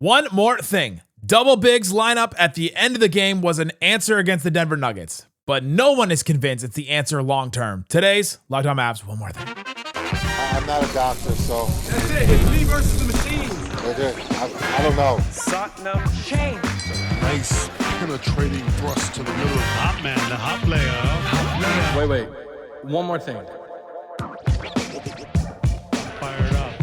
One more thing. Double bigs lineup at the end of the game was an answer against the Denver Nuggets, but no one is convinced it's the answer long term. Today's Locked On Mavs, one more thing. I'm not a doctor, so. That's it. It's me versus the machine. I don't know. Satnam change. Nice penetrating thrust to the middle. Hot man, the hot player. Wait. One more thing. Fired up.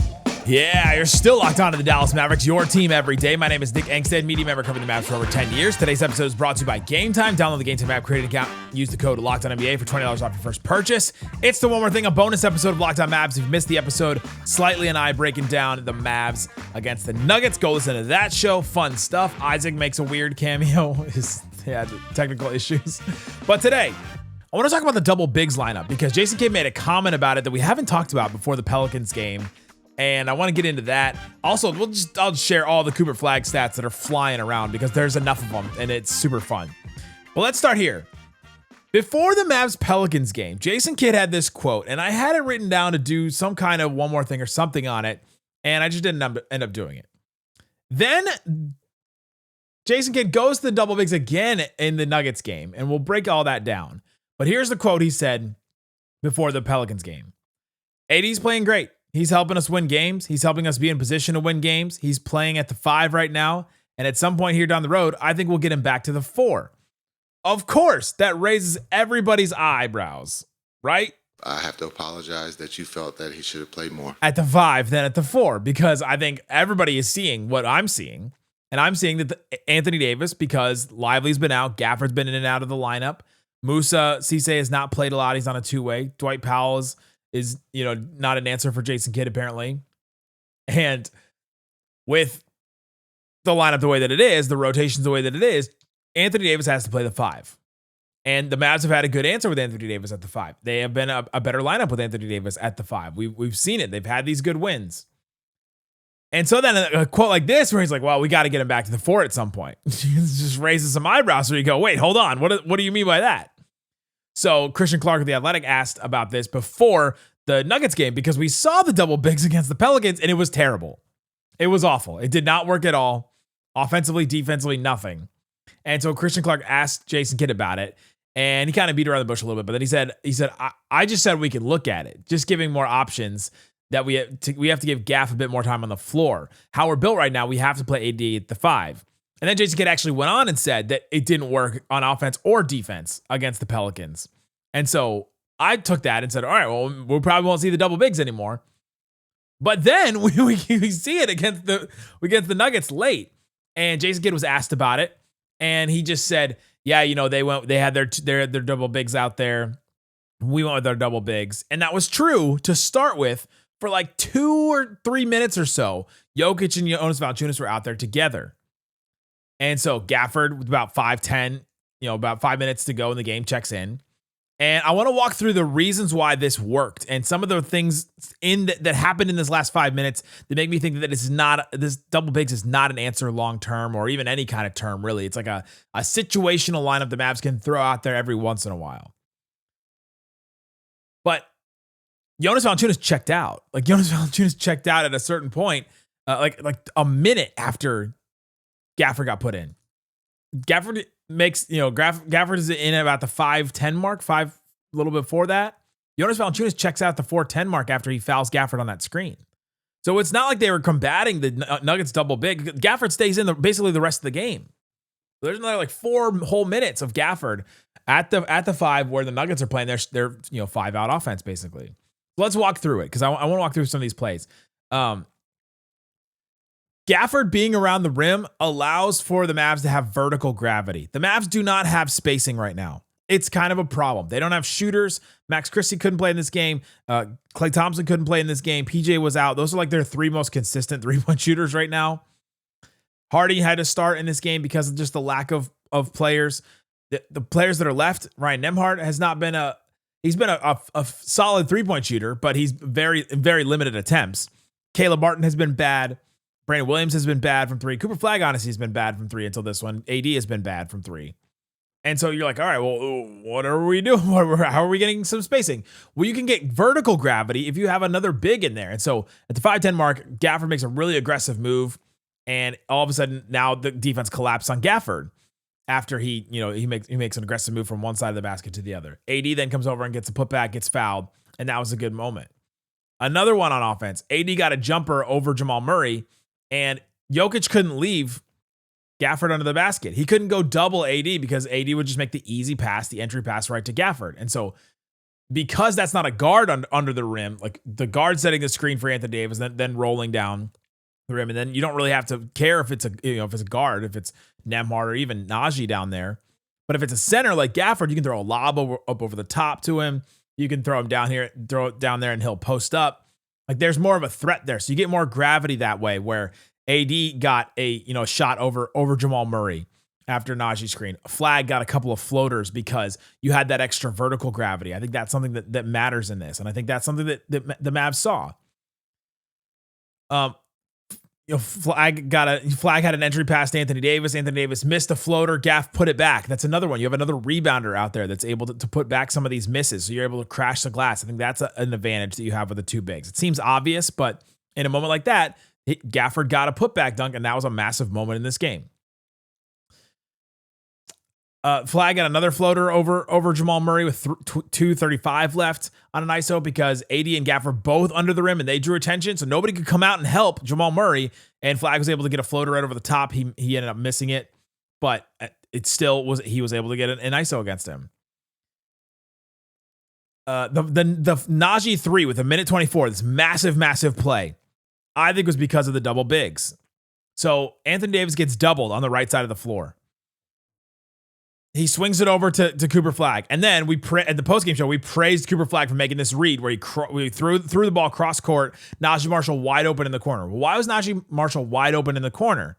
Yeah, you're still locked on to the Dallas Mavericks, your team every day. My name is Nick Angstadt, media member covering the Mavs for over 10 years. Today's episode is brought to you by Game Time. Download the Game Time app, create an account, use the code LOCKEDONNBA for $20 off your first purchase. It's the One More Thing, a bonus episode of Locked On Mavs. If you missed the episode, Slightly and I breaking down the Mavs against the Nuggets. Go listen to that show. Fun stuff. Isaac makes a weird cameo. He had technical issues. But today, I want to talk about the double bigs lineup because Jason Kidd made a comment about it that we haven't talked about before the Pelicans game. And I want to get into that. Also, I'll share all the Cooper Flagg stats that are flying around because there's enough of them and it's super fun. But let's start here. Before the Mavs Pelicans game, Jason Kidd had this quote, and I had it written down to do some kind of one more thing or something on it, and I just didn't end up doing it. Then Jason Kidd goes to the double bigs again in the Nuggets game, and we'll break all that down. But here's the quote he said before the Pelicans game. AD's playing great. He's helping us win games. He's helping us be in position to win games. He's playing at the 5 right now. And at some point here down the road, I think we'll get him back to the 4. Of course, that raises everybody's eyebrows, right? I have to apologize that you felt that he should have played more. At the 5 than at the 4, because I think everybody is seeing what I'm seeing. And I'm seeing that Anthony Davis, because Lively's been out, Gafford's been in and out of the lineup. Musa Cisse has not played a lot. He's on a 2-way. Dwight Powell is not an answer for Jason Kidd apparently. And with the lineup the way that it is, the rotations the way that it is, Anthony Davis has to play the 5. And the Mavs have had a good answer with Anthony Davis at the 5. They have been a better lineup with Anthony Davis at the 5. We've seen it. They've had these good wins. And so then a quote like this where he's like, well, we got to get him back to the 4 at some point. It just raises some eyebrows where you go, wait, hold on. What do you mean by that? So Christian Clark of The Athletic asked about this before the Nuggets game because we saw the double bigs against the Pelicans and it was terrible. It was awful. It did not work at all. Offensively, defensively, nothing. And so Christian Clark asked Jason Kidd about it and he kind of beat around the bush a little bit. But then he said, I just said we could look at it, just giving more options that we have to give Gaff a bit more time on the floor. How we're built right now, we have to play AD at the 5. And then Jason Kidd actually went on and said that it didn't work on offense or defense against the Pelicans. And so I took that and said, all right, well, we probably won't see the double bigs anymore. But then we see it against the Nuggets late. And Jason Kidd was asked about it. And he just said, yeah, they had their double bigs out there. We went with our double bigs. And that was true to start with for like 2 or 3 minutes or so. Jokic and Jonas Valanciunas were out there together. And so Gafford with about 5:10, about 5 minutes to go in the game, checks in. And I want to walk through the reasons why this worked and some of the things that happened in this last 5 minutes that make me think that this double bigs is not an answer long term or even any kind of term, really. It's like a situational lineup the Mavs can throw out there every once in a while. But Jonas Valanciunas checked out. Like Jonas Valanciunas checked out at a certain point, like a minute after Gafford got put in. Gafford makes, Gafford is in at about the 5:10 mark, a little bit before that. Jonas Valanciunas checks out the 4:10 mark after he fouls Gafford on that screen. So it's not like they were combating the Nuggets double big. Gafford stays in basically the rest of the game. There's another like 4 whole minutes of Gafford at the 5 where the Nuggets are playing their 5 out offense basically. So let's walk through it because I want to walk through some of these plays. Gafford being around the rim allows for the Mavs to have vertical gravity. The Mavs do not have spacing right now. It's kind of a problem. They don't have shooters. Max Christie couldn't play in this game. Klay Thompson couldn't play in this game. PJ was out. Those are like their 3 most consistent 3-point shooters right now. Hardy had to start in this game because of just the lack of players. The players that are left, Ryan Nembhard has not been he's been a solid 3-point shooter, but he's very, very limited attempts. Caleb Martin has been bad. Brandon Williams has been bad from 3. Cooper Flagg, honestly, has been bad from 3 until this one. AD has been bad from 3. And so you're like, all right, well, what are we doing? How are we getting some spacing? Well, you can get vertical gravity if you have another big in there. And so at the 5:10 mark, Gafford makes a really aggressive move. And all of a sudden, now the defense collapsed on Gafford after he makes an aggressive move from one side of the basket to the other. AD then comes over and gets a putback, gets fouled, and that was a good moment. Another one on offense. AD got a jumper over Jamal Murray, and Jokic couldn't leave Gafford under the basket. He couldn't go double AD because AD would just make the easy pass, the entry pass right to Gafford. And so because that's not a guard under the rim, like the guard setting the screen for Anthony Davis, then rolling down the rim, and then you don't really have to care if it's a guard, if it's Nembhard or even Naji down there. But if it's a center like Gafford, you can throw a lob up over the top to him. You can throw him down here, throw it down there, and he'll post up. Like there's more of a threat there, so you get more gravity that way. Where AD got a shot over Jamal Murray after Naji's screen. Flagg got a couple of floaters because you had that extra vertical gravity. I think that's something that matters in this, and I think that's something that the Mavs saw. Flagg had an entry pass to Anthony Davis. Anthony Davis missed a floater. Gaff put it back. That's another one. You have another rebounder out there that's able to put back some of these misses, so you're able to crash the glass. I think that's an advantage that you have with the two bigs. It seems obvious, but in a moment like that, Gafford got a putback dunk, and that was a massive moment in this game. Flagg got another floater over Jamal Murray with 2:35 left on an ISO because AD and Gafford both under the rim and they drew attention, so nobody could come out and help Jamal Murray. And Flagg was able to get a floater right over the top. He ended up missing it, but it still was he was able to get an ISO against him. The Naji 3 with a minute 24, this massive play, I think was because of the double bigs. So Anthony Davis gets doubled on the right side of the floor. He swings it over to Cooper Flagg. And then at the postgame show, we praised Cooper Flagg for making this read where we threw the ball cross court, Naji Marshall wide open in the corner. Why was Naji Marshall wide open in the corner?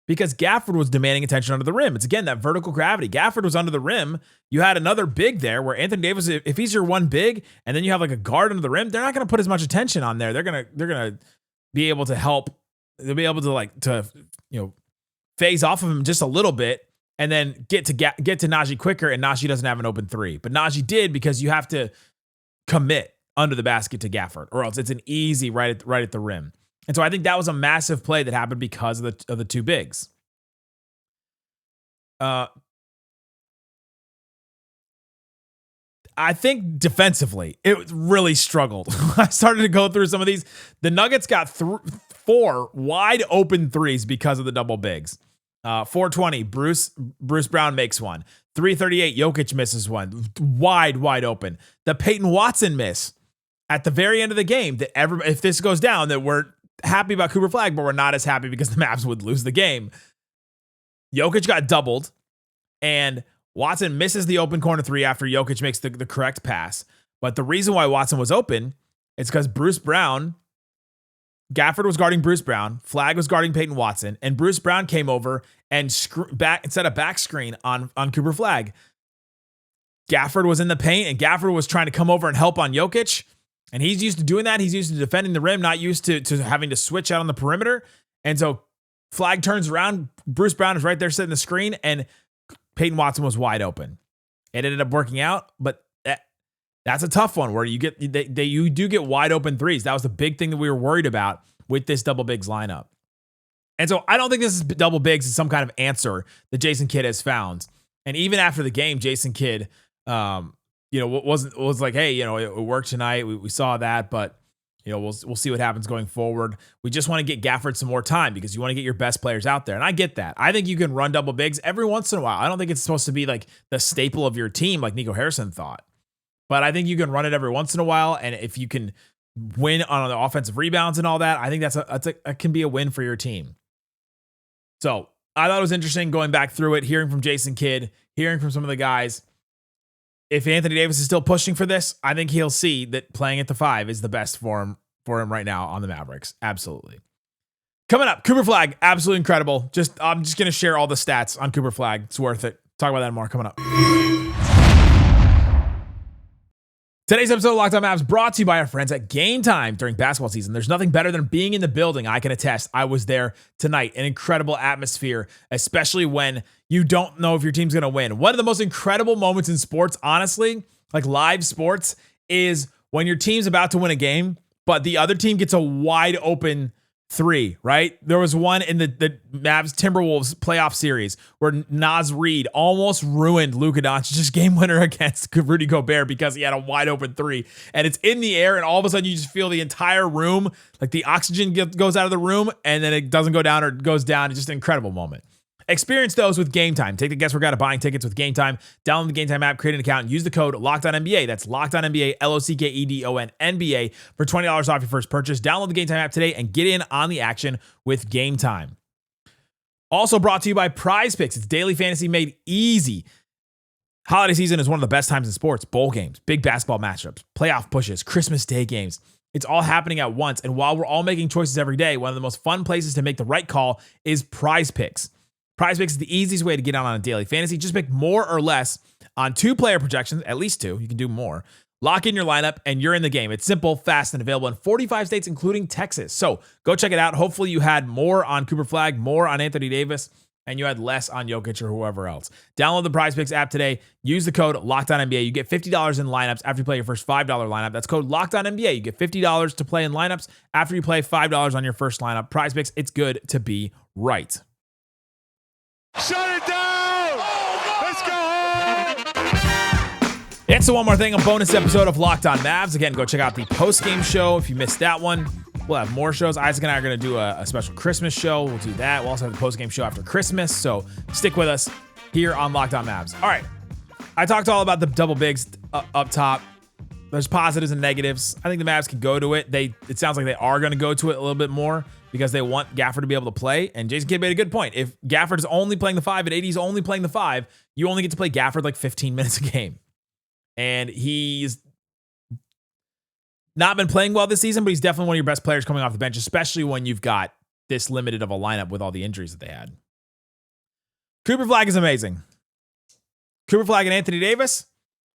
Because Gafford was demanding attention under the rim. It's again that vertical gravity. Gafford was under the rim. You had another big there where Anthony Davis, if he's your one big, and then you have like a guard under the rim, they're not going to put as much attention on there. They're gonna be able to help. They'll be able to phase off of him just a little bit. And then get to Naji quicker, and Naji doesn't have an open three. But Naji did because you have to commit under the basket to Gafford, or else it's an easy right at the rim. And so I think that was a massive play that happened because of the two bigs. I think defensively, it really struggled. I started to go through some of these. The Nuggets got 4 wide open threes because of the double bigs. 420, Bruce Brown makes one. 338, Jokic misses one. Wide open. The Peyton Watson miss at the very end of the game. That if this goes down, that we're happy about Cooper Flagg, but we're not as happy because the Mavs would lose the game. Jokic got doubled, and Watson misses the open corner three after Jokic makes the correct pass. But the reason why Watson was open is because Gafford was guarding Bruce Brown, Flagg was guarding Peyton Watson, and Bruce Brown came over and set a back screen on Cooper Flagg. Gafford was in the paint, and Gafford was trying to come over and help on Jokic, and he's used to doing that. He's used to defending the rim, not used to having to switch out on the perimeter. And so Flagg turns around, Bruce Brown is right there setting the screen, and Peyton Watson was wide open. It ended up working out, but that's a tough one where you do get wide open threes. That was the big thing that we were worried about with this double bigs lineup. And so I don't think this is double bigs is some kind of answer that Jason Kidd has found. And even after the game, Jason Kidd, was like, hey, it worked tonight. We saw that, but we'll see what happens going forward. We just want to get Gafford some more time because you want to get your best players out there. And I get that. I think you can run double bigs every once in a while. I don't think it's supposed to be like the staple of your team like Nico Harrison thought. But I think you can run it every once in a while. And if you can win on the offensive rebounds and all that, I think that can be a win for your team. So I thought it was interesting going back through it, hearing from Jason Kidd, hearing from some of the guys. If Anthony Davis is still pushing for this, I think he'll see that playing at the 5 is the best for him right now on the Mavericks. Absolutely. Coming up, Cooper Flagg, absolutely incredible. I'm just going to share all the stats on Cooper Flagg. It's worth it. Talk about that more coming up. Today's episode of Locked On Mavs brought to you by our friends at Game Time during basketball season. There's nothing better than being in the building. I can attest. I was there tonight. An incredible atmosphere, especially when you don't know if your team's going to win. One of the most incredible moments in sports, honestly, like live sports, is when your team's about to win a game, but the other team gets a wide open 3, right? There was one in the Mavs Timberwolves playoff series where Naz Reid almost ruined Luka Doncic's game winner against Rudy Gobert because he had a wide open 3, and it's in the air, and all of a sudden you just feel the entire room, like the oxygen goes out of the room, and then it doesn't go down or it goes down. It's just an incredible moment. Experience those with Game Time. Take the guesswork out of buying tickets with Game Time. Download the Game Time app, create an account, and use the code LOCKEDONNBA. That's LOCKEDONNBA, LOCKEDONNBA for $20 off your first purchase. Download the Game Time app today and get in on the action with Game Time. Also brought to you by Prize Picks. It's daily fantasy made easy. Holiday season is one of the best times in sports. Bowl games, big basketball matchups, playoff pushes, Christmas Day games. It's all happening at once. And while we're all making choices every day, one of the most fun places to make the right call is Prize Picks. Prize Picks is the easiest way to get on a daily fantasy. Just pick more or less on 2 player projections, at least 2. You can do more. Lock in your lineup, and you're in the game. It's simple, fast, and available in 45 states, including Texas. So go check it out. Hopefully you had more on Cooper Flagg, more on Anthony Davis, and you had less on Jokic or whoever else. Download the Prize Picks app today. Use the code LOCKEDONNBA. You get $50 in lineups after you play your first $5 lineup. That's code LOCKEDONNBA. You get $50 to play in lineups after you play $5 on your first lineup. Prize Picks, it's good to be right. Shut it down! Let's go home! It's the One More Thing, a bonus episode of Locked On Mavs. Again, go check out the post-game show if you missed that one. We'll have more shows. Isaac and I are going to do a special Christmas show. We'll do that. We'll also have the post-game show after Christmas. So stick with us here on Locked On Mavs. All right. I talked all about the double bigs up top. There's positives and negatives. I think the Mavs can go to it. It sounds like they are going to go to it a little bit more because they want Gafford to be able to play. And Jason Kidd made a good point. If Gafford is only playing the 5 and AD's only playing the 5, you only get to play Gafford like 15 minutes a game. And he's not been playing well this season, but he's definitely one of your best players coming off the bench, especially when you've got this limited of a lineup with all the injuries that they had. Cooper Flagg is amazing. Cooper Flagg and Anthony Davis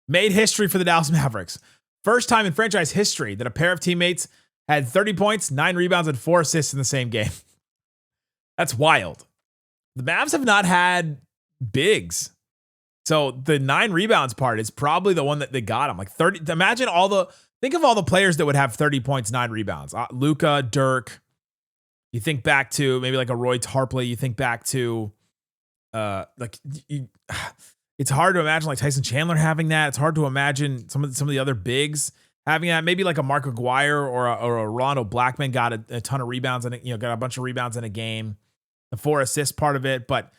made history for the Dallas Mavericks. First time in franchise history that a pair of teammates had 30 points, 9 rebounds, and 4 assists in the same game. That's wild. The Mavs have not had bigs. So the 9 rebounds part is probably the one that they got him. Like 30. Imagine think of all the players that would have 30 points, 9 rebounds. Luka, Dirk. You think back to maybe like a Roy Tarpley. You think back to it's hard to imagine like Tyson Chandler having that. It's hard to imagine some of the other bigs having that. Maybe like a Mark Aguirre or a Rondo Blackman got a ton of rebounds and got a bunch of rebounds in a game. The 4 assist part of it, but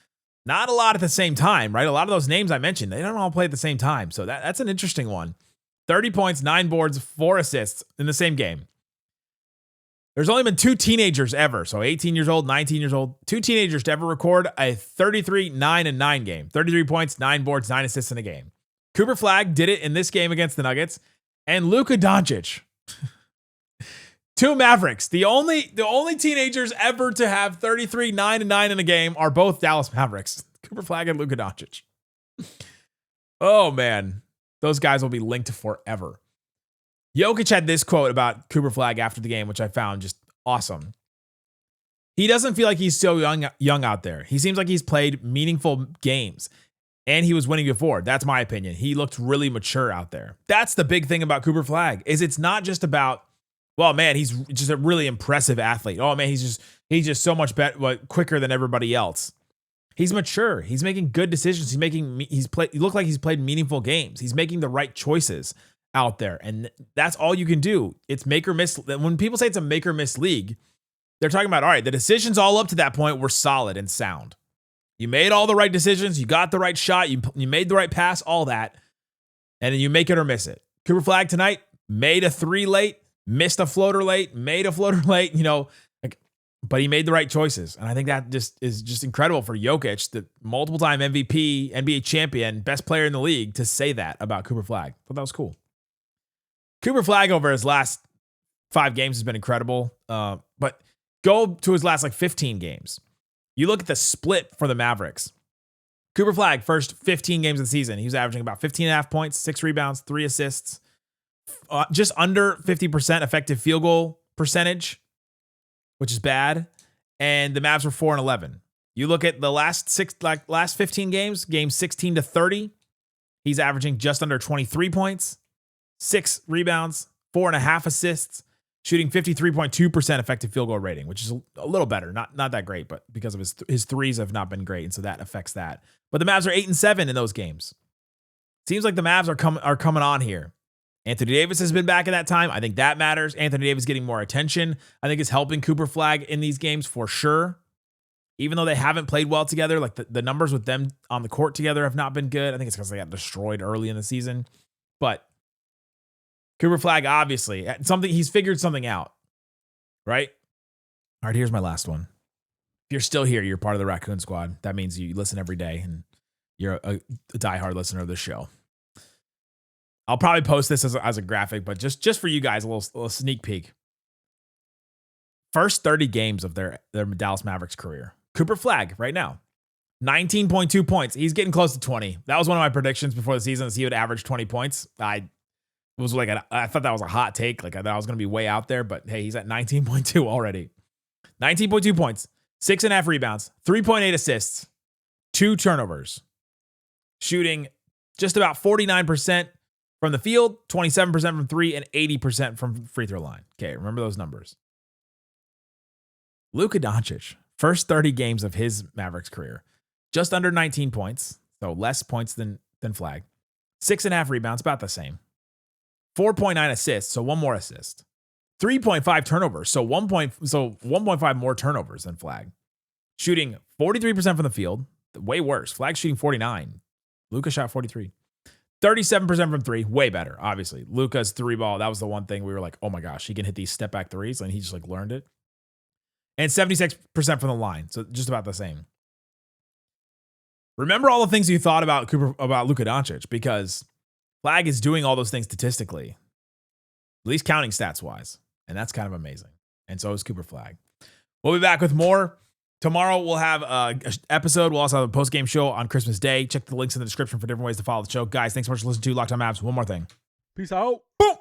not a lot at the same time, right? A lot of those names I mentioned, they don't all play at the same time. So that's an interesting one. 30 points, 9 boards, 4 assists in the same game. There's only been 2 teenagers ever. So 18 years old, 19 years old, 2 teenagers to ever record a 33, 9, and 9 game. 33 points, 9 boards, 9 assists in a game. Cooper Flagg did it in this game against the Nuggets. And Luka Doncic. 2 Mavericks. The only teenagers ever to have 33, 9, and 9 in a game are both Dallas Mavericks. Cooper Flagg and Luka Doncic. Oh, man. Those guys will be linked forever. Jokic had this quote about Cooper Flagg after the game, which I found just awesome. He doesn't feel like he's so young out there. He seems like he's played meaningful games, and he was winning before. That's my opinion. He looked really mature out there. That's the big thing about Cooper Flagg, is it's not just about, well, man, he's just a really impressive athlete. Oh, man, he's just so much better, quicker than everybody else. He's mature. He's making good decisions. He looked like he's played meaningful games. He's making the right choices out there. And that's all you can do. It's make or miss. When people say it's a make or miss league, they're talking about, all right, the decisions all up to that point were solid and sound. You made all the right decisions. You got the right shot. You made the right pass, all that. And then you make it or miss it. Cooper Flagg tonight made a 3 late, missed a floater late, made a floater late, but he made the right choices. And I think that is just incredible for Jokic, the multiple time MVP, NBA champion, best player in the league, to say that about Cooper Flagg. Thought that was cool. Cooper Flagg over his last 5 games has been incredible. But go to his last 15 games. You look at the split for the Mavericks. Cooper Flagg, first 15 games of the season, he was averaging about 15.5 points, 6 rebounds, 3 assists, just under 50% effective field goal percentage, which is bad. And the Mavs were 4-11. You look at the last 15 games, games 16 to 30, he's averaging just under 23 points, 6 rebounds, 4.5 assists, shooting 53.2% effective field goal rating, which is a little better. Not that great, but because of his threes have not been great, and so that affects that. But the Mavs are 8-7 in those games. Seems like the Mavs are coming on here. Anthony Davis has been back in that time. I think that matters. Anthony Davis getting more attention. I think it's helping Cooper Flagg in these games for sure. Even though they haven't played well together, like the numbers with them on the court together have not been good. I think it's because they got destroyed early in the season. But Cooper Flagg, obviously, he's figured something out, right? All right, here's my last one. If you're still here, you're part of the Raccoon Squad. That means you listen every day, and you're a diehard listener of this show. I'll probably post this as a graphic, but just for you guys, a little sneak peek. First 30 games of their Dallas Mavericks career. Cooper Flagg right now, 19.2 points. He's getting close to 20. That was one of my predictions before the season, is he would average 20 points. I thought that was a hot take. Like, I thought I was going to be way out there, but hey, he's at 19.2 already. 19.2 points, 6.5 rebounds, 3.8 assists, 2 turnovers, shooting just about 49% from the field, 27% from 3, and 80% from free throw line. Okay, remember those numbers. Luka Doncic, first 30 games of his Mavericks career, just under 19 points, so less points than Flagg. 6.5 rebounds, about the same. 4.9 assists, so 1 more assist. 3.5 turnovers, so 1.5 more turnovers than Flagg. Shooting 43% from the field, way worse. Flagg shooting 49. Luka shot 43. 37% from 3, way better, obviously. Luka's 3-ball, that was the one thing we were like, oh my gosh, he can hit these step back threes, and he just like learned it. And 76% from the line, so just about the same. Remember all the things you thought about Luka Doncic, because Flagg is doing all those things statistically, at least counting stats wise, and that's kind of amazing. And so is Cooper Flagg. We'll be back with more. Tomorrow we'll have an episode. We'll also have a post-game show on Christmas Day. Check the links in the description for different ways to follow the show. Guys, thanks so much for listening to Locked On Mavs. One more thing. Peace out. Boom.